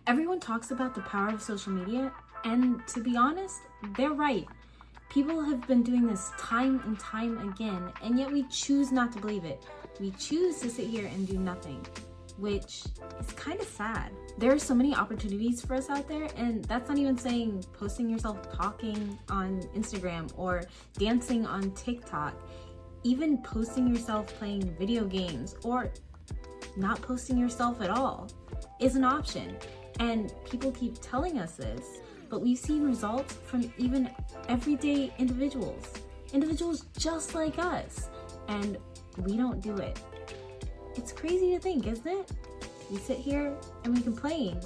Everyone talks about the power of social media, and to be honest, they're right. People have been doing this time and time again, and yet we choose not to believe it. We choose to sit here and do nothing, which is kind of sad. There are so many opportunities for us out there, and that's not even saying posting yourself talking on Instagram or dancing on TikTok. Even posting yourself playing video games or not posting yourself at all is an option. And people keep telling us this, but we've seen results from even everyday individuals just like us, and we don't do it. It's crazy to think, isn't it? We sit here and we complain,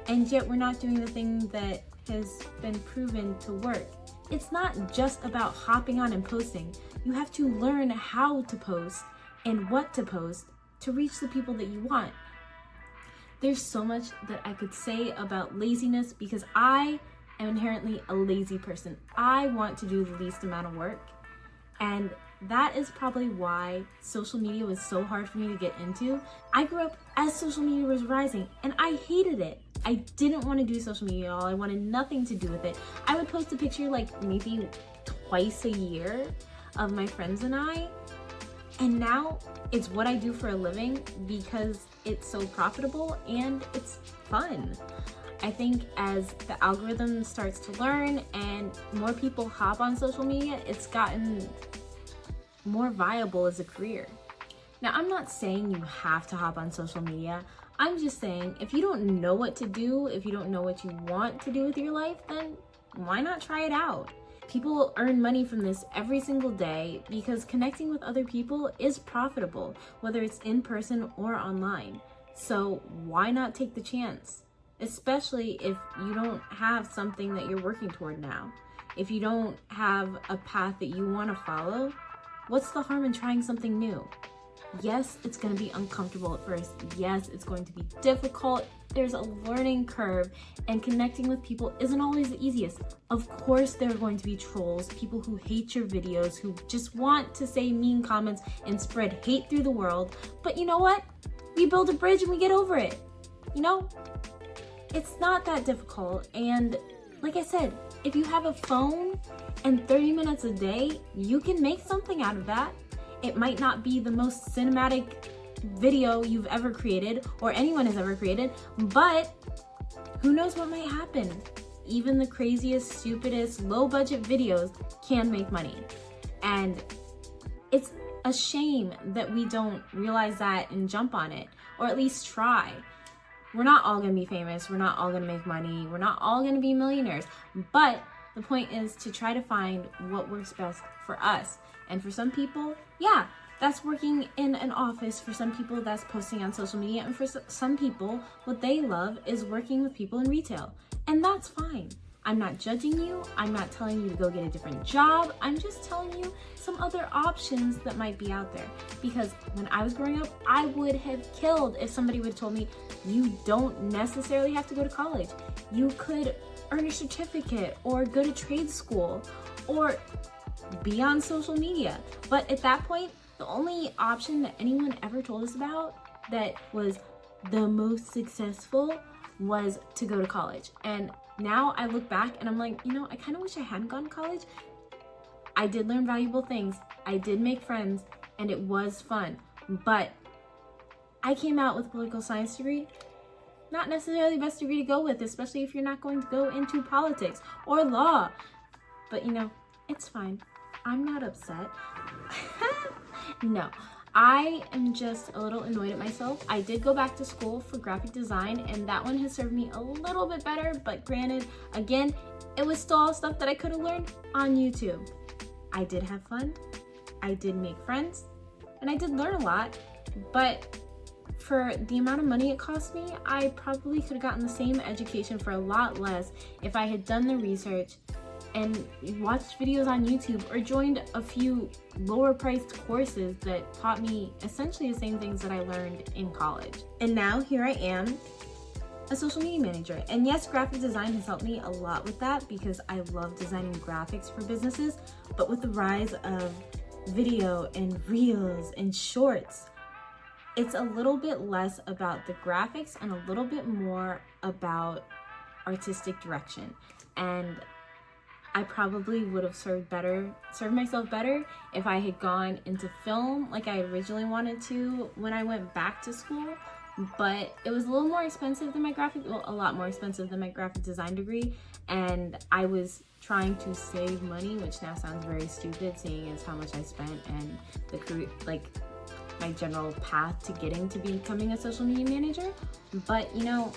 and yet we're not doing the thing that has been proven to work. It's not just about hopping on and posting. You have to learn how to post and what to post to reach the people that you want. There's so much that I could say about laziness because I am inherently a lazy person. I want to do the least amount of work, and that is probably why social media was so hard for me to get into. I grew up as social media was rising, and I hated it. I didn't want to do social media at all. I wanted nothing to do with it. I would post a picture like maybe twice a year of my friends and I, and now it's what I do for a living because it's so profitable and it's fun. I think as the algorithm starts to learn and more people hop on social media, it's gotten more viable as a career. Now, I'm not saying you have to hop on social media. I'm just saying if you don't know what to do, if you don't know what you want to do with your life, then why not try it out? People earn money from this every single day because connecting with other people is profitable, whether it's in person or online. So why not take the chance? Especially if you don't have something that you're working toward now. If you don't have a path that you want to follow, what's the harm in trying something new? Yes, it's going to be uncomfortable at first. Yes, it's going to be difficult. There's a learning curve, and connecting with people isn't always the easiest. Of course, there are going to be trolls, people who hate your videos, who just want to say mean comments and spread hate through the world. But you know what? We build a bridge and we get over it. You know? It's not that difficult. And like I said, if you have a phone and 30 minutes a day, you can make something out of that. It might not be the most cinematic video you've ever created or anyone has ever created, but who knows what might happen. Even the craziest, stupidest, low budget videos can make money. And it's a shame that we don't realize that and jump on it, or at least try. We're not all gonna be famous, we're not all gonna make money, we're not all gonna be millionaires, but the point is to try to find what works best for us. And for some people, yeah, that's working in an office. For some people, that's posting on social media. And for some people, what they love is working with people in retail. And that's fine. I'm not judging you. I'm not telling you to go get a different job. I'm just telling you some other options that might be out there. Because when I was growing up, I would have killed if somebody would have told me, you don't necessarily have to go to college. You could earn a certificate or go to trade school or be on social media. But at that point, the only option that anyone ever told us about that was the most successful was to go to college. And now I look back and I'm like, you know, I kind of wish I hadn't gone to college. I did learn valuable things. I did make friends and it was fun. But I came out with a political science degree. Not necessarily the best degree to go with, especially if you're not going to go into politics or law. But you know, it's fine. I'm not upset. No, I am just a little annoyed at myself. I did go back to school for graphic design, and that one has served me a little bit better, but granted, again, it was still all stuff that I could have learned on YouTube. I did have fun, I did make friends, and I did learn a lot, but for the amount of money it cost me, I probably could have gotten the same education for a lot less if I had done the research and watched videos on YouTube or joined a few lower priced courses that taught me essentially the same things that I learned in college. And now here I am, a social media manager. And yes, graphic design has helped me a lot with that because I love designing graphics for businesses. But with the rise of video and reels and shorts, it's a little bit less about the graphics and a little bit more about artistic direction, and I probably would have served myself better if I had gone into film like I originally wanted to when I went back to school. But it was a little more expensive than a lot more expensive than my graphic design degree, and I was trying to save money, which now sounds very stupid seeing as how much I spent and the career, like my general path to getting to becoming a social media manager. But you know,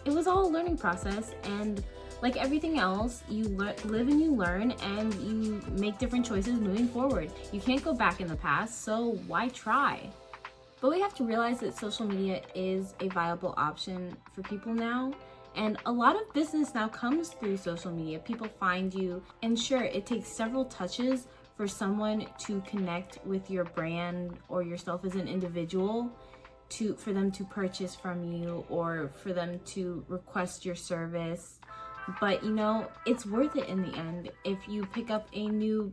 it was all a learning process, and like everything else, you live and you learn, and you make different choices moving forward. You can't go back in the past, so why try? But we have to realize that social media is a viable option for people now. And a lot of business now comes through social media. People find you, and sure, it takes several touches for someone to connect with your brand or yourself as an individual, for them to purchase from you or for them to request your service. But you know, it's worth it in the end if you pick up a new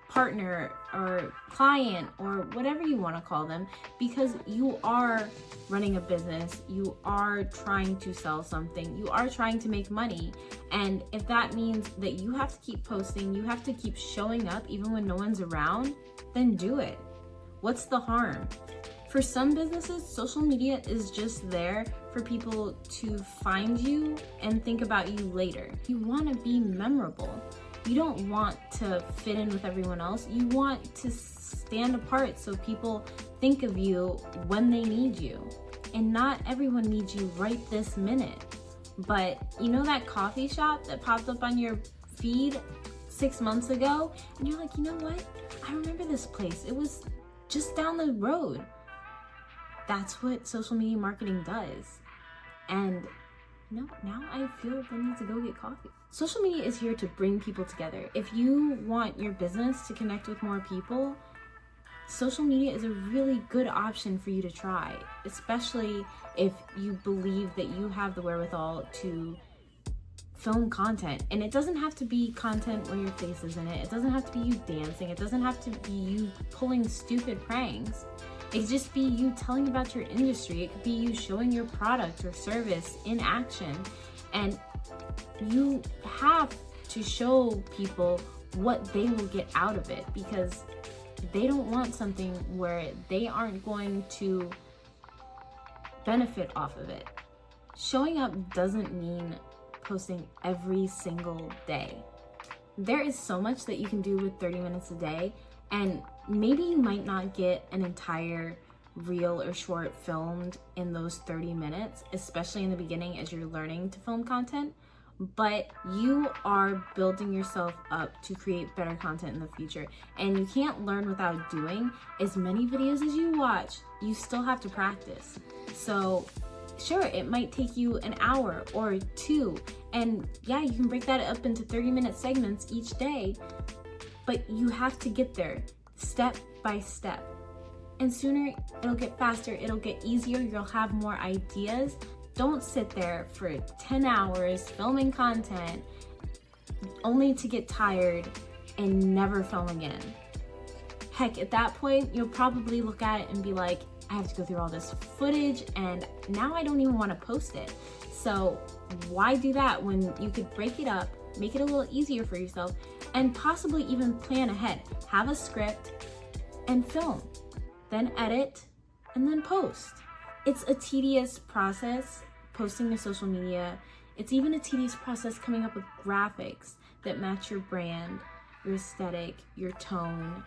partner or client or whatever you want to call them, because you are running a business, you are trying to sell something, you are trying to make money. And if that means that you have to keep posting, you have to keep showing up even when no one's around, then do it. What's the harm? For some businesses, social media is just there for people to find you and think about you later. You want to be memorable. You don't want to fit in with everyone else. You want to stand apart so people think of you when they need you. And not everyone needs you right this minute. But you know that coffee shop that popped up on your feed 6 months ago? And you're like, you know what? I remember this place. It was just down the road. That's what social media marketing does. And no, now I feel the need to go get coffee. Social media is here to bring people together. If you want your business to connect with more people, social media is a really good option for you to try, especially if you believe that you have the wherewithal to film content. And it doesn't have to be content where your face is in it. It doesn't have to be you dancing. It doesn't have to be you pulling stupid pranks. It could just be you telling about your industry. It could be you showing your product or service in action. And you have to show people what they will get out of it, because they don't want something where they aren't going to benefit off of it. Showing up doesn't mean posting every single day. There is so much that you can do with 30 minutes a day, and maybe you might not get an entire reel or short filmed in those 30 minutes, especially in the beginning as you're learning to film content, but you are building yourself up to create better content in the future. And you can't learn without doing. As many videos as you watch, you still have to practice. So sure, it might take you an hour or two, and yeah, you can break that up into 30-minute segments each day, but you have to get there step by step. And sooner it'll get faster, it'll get easier, you'll have more ideas. Don't sit there for 10 hours filming content only to get tired and never film again. Heck, at that point, you'll probably look at it and be like, I have to go through all this footage and now I don't even want to post it. So why do that when you could break it up, make it a little easier for yourself, and possibly even plan ahead. Have a script and film, then edit, and then post. It's a tedious process posting to social media. It's even a tedious process coming up with graphics that match your brand, your aesthetic, your tone,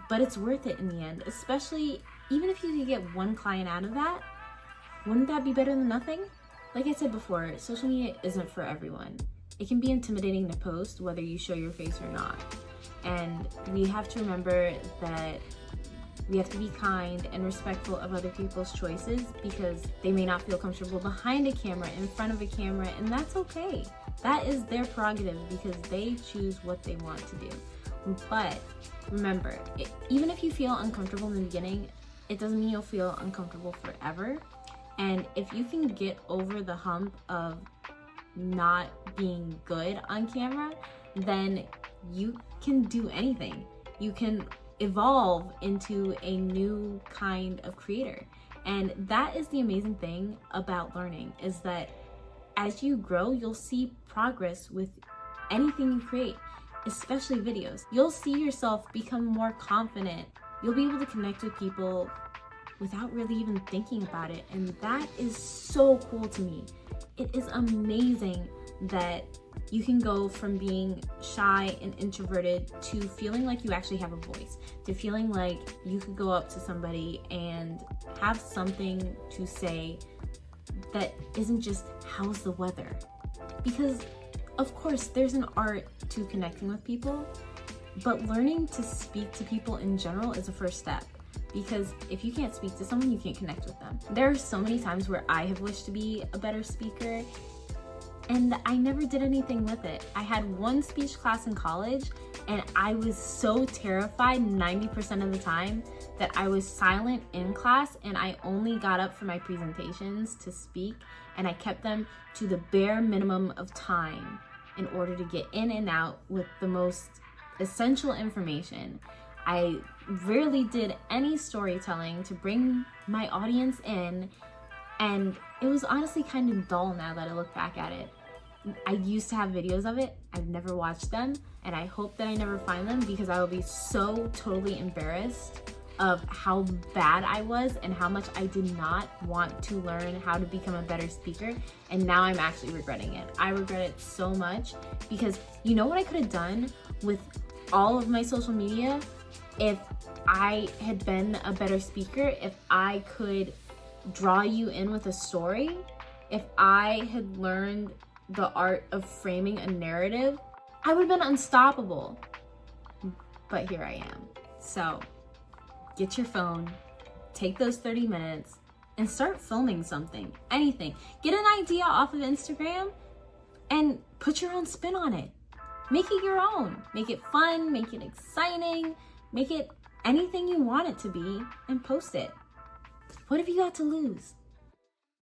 but it's worth it in the end, especially even if you could get one client out of that. Wouldn't that be better than nothing? Like I said before, social media isn't for everyone. It can be intimidating to post whether you show your face or not. And we have to remember that we have to be kind and respectful of other people's choices, because they may not feel comfortable behind a camera, in front of a camera, and that's okay. That is their prerogative because they choose what they want to do. But remember, even if you feel uncomfortable in the beginning, it doesn't mean you'll feel uncomfortable forever. And if you can get over the hump of not being good on camera, then you can do anything. You can evolve into a new kind of creator. And that is the amazing thing about learning, is that as you grow, you'll see progress with anything you create, especially videos. You'll see yourself become more confident. You'll be able to connect with people without really even thinking about it. And that is so cool to me. It is amazing that you can go from being shy and introverted to feeling like you actually have a voice, to feeling like you could go up to somebody and have something to say that isn't just, how's the weather? Because of course there's an art to connecting with people, but learning to speak to people in general is a first step. Because if you can't speak to someone, you can't connect with them. There are so many times where I have wished to be a better speaker, and I never did anything with it. I had one speech class in college, and I was so terrified 90% of the time that I was silent in class, and I only got up for my presentations to speak, and I kept them to the bare minimum of time in order to get in and out with the most essential information. I rarely did any storytelling to bring my audience in, and it was honestly kind of dull now that I look back at it. I used to have videos of it. I've never watched them, and I hope that I never find them, because I will be so totally embarrassed of how bad I was and how much I did not want to learn how to become a better speaker. And now I'm actually regretting it. I regret it so much, because you know what I could have done with all of my social media if I had been a better speaker? If I could draw you in with a story, if I had learned the art of framing a narrative, I would have been unstoppable. But here I am. So get your phone, take those 30 minutes, and start filming something, anything. Get an idea off of Instagram and put your own spin on it. Make it your own. Make it fun, make it exciting, make it anything you want it to be, and post it. What have you got to lose?